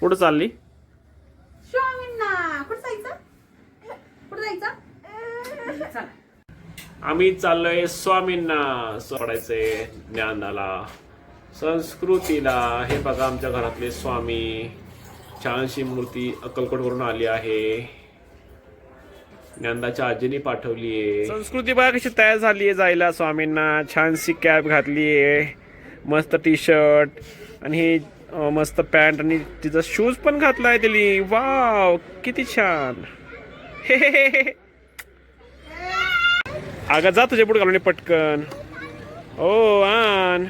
कुठं चालली? स्वामींना कुठं जायचं? कुठं जायचं? चला. आम्ही चाललोय स्वामींना सोडायचंय ज्ञानाला, संस्कृतीला. हे बघा आमच्या घरातले स्वामी, छानशी मूर्ती अक्कलकोटवरून आली आहे. ज्ञानदाच्या आजीने पाठवली आहे. संस्कृती बघा कशी तयार झाली आहे जायला स्वामींना. छानशी कॅप घातली आहे, मस्त टी शर्ट आणि हे मस्त पॅन्ट आणि तिचा शूज पण घातलाय तिने. वाव किती छान. अगं जा तुझे बुट घालून पटकन. ओ आण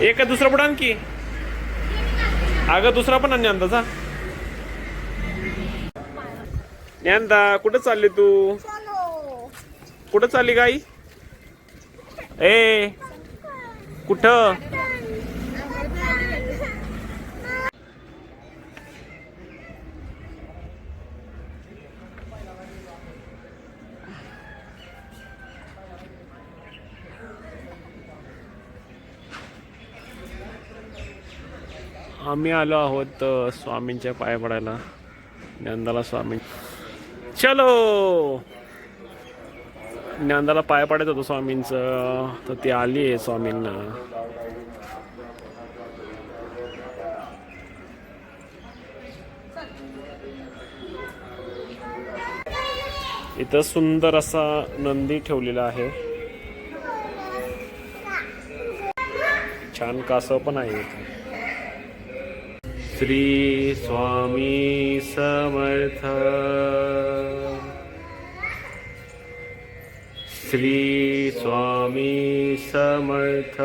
एक दुसरा बुट आणखी. अगं दुसरा पण आण अंदाजा. ज्ञानदा कुठं चालली तू? कुठं चालली गाई? ए कुठं? आम्ही आलो आहोत स्वामींच्या पाया पडायला. ज्ञानदाला स्वामी चलो. ज्ञानदाला पाया पडायचं होतं स्वामींचं, तर ती आली आहे स्वामींना. इथं सुंदर असा नंदी ठेवलेला आहे. छान कासव पण आहे इथे. श्री स्वामी समर्थ. श्री स्वामी समर्थ.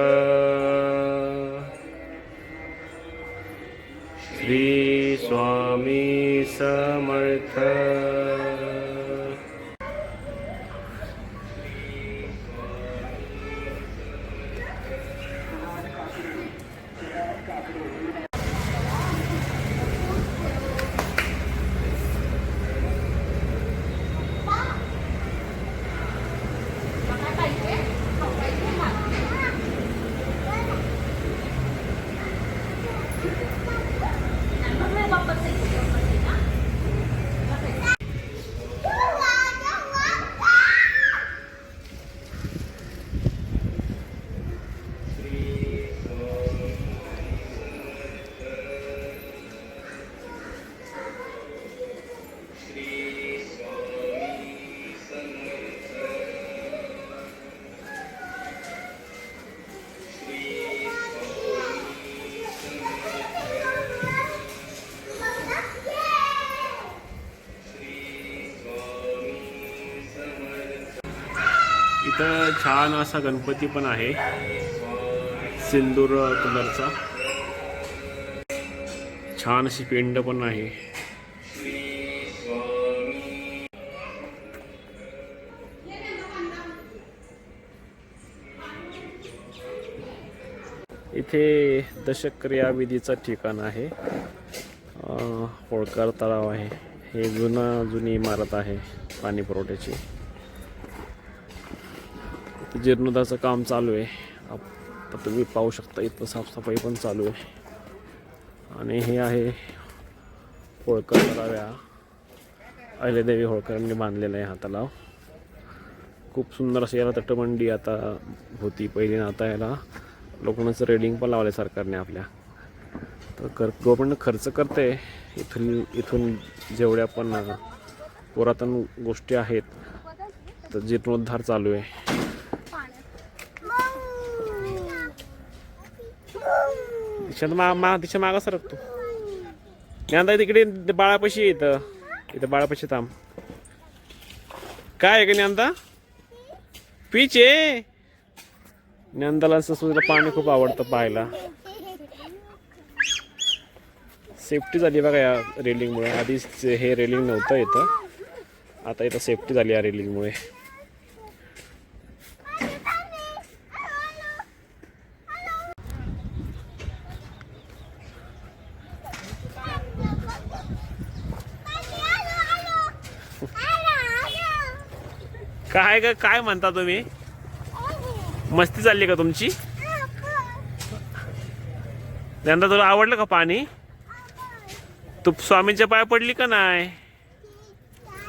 श्री स्वामी समर्थ. इथं छान असा गणपती पण आहे, सिंदूर कलरचा. छान अशी पिंड पण आहे. इथे दशक्रिया विधीचं ठिकाण आहे. होळकर तलाव आहे. हे जुनी इमारत आहे पाणी पुरवठ्याची. जीर्णोद्धाराचं काम चालू आहे. आता तुम्ही पाहू शकता इथं साफसफाई पण चालू आहे. आणि हे आहे होळकर तलाव. अहिल्यादेवी होळकरांनी बांधलेला आहे हा तलाव. खूप सुंदर असं याला तटबंदी आता होती पहिली, आता याला लोकांचं रेलिंग पण लावले सरकारने आपल्या. तर गव्हर्नमेंट खर्च करते. इथून जेवढ्या पण पुरातन गोष्टी आहेत तर जीर्णोद्धार चालू आहे. तिच्या मागा सरकतो. ज्ञानदा तिकडे बाळापाशी येतं. इथं बाळापाशी थांब. काय आहे का ज्ञानदा? पीच आहे. ज्ञानदाला सुद्धा पाणी खूप आवडतं पाहायला. सेफ्टी झाली बघा या रेलिंगमुळे. आधीच हे रेलिंग नव्हतं इथं, आता इथं सेफ्टी झाली या रेलिंगमुळे. काय ग, काय म्हणता तुम्ही? मस्ती चालली का तुमची? यंदा तुला आवडलं का पाणी? तू स्वामींच्या पाया पडली का नाही?